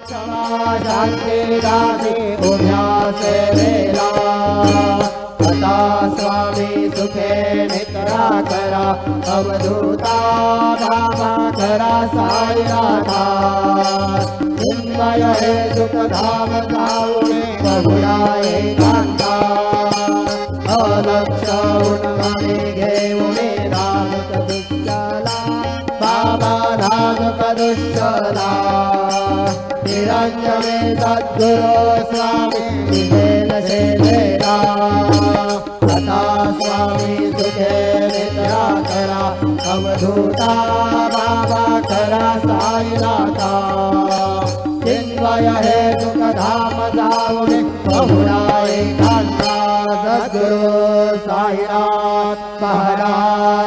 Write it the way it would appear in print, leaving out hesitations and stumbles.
क्षमा शांती दासी उभ्या सेवेला आता स्वामी सुखे नित्रा करा अवधूता बाबा करा साईनाथा चिन्मय हे सुख धाम जाऊने बहुळा एकांता अलक्ष उन्मने घेऊने नाम कदुष्यला बाबा नाम कदुष्यला निरंजने सद्गुरो स्वामी विवेल सेवेला आता स्वामी सुखे निद्रा करा अवधूता बाबा करा साईनाथा चिन्मय हे सुख धाम जाऊने बहुळा एकांता सद्गुरु साईनाथ महाराज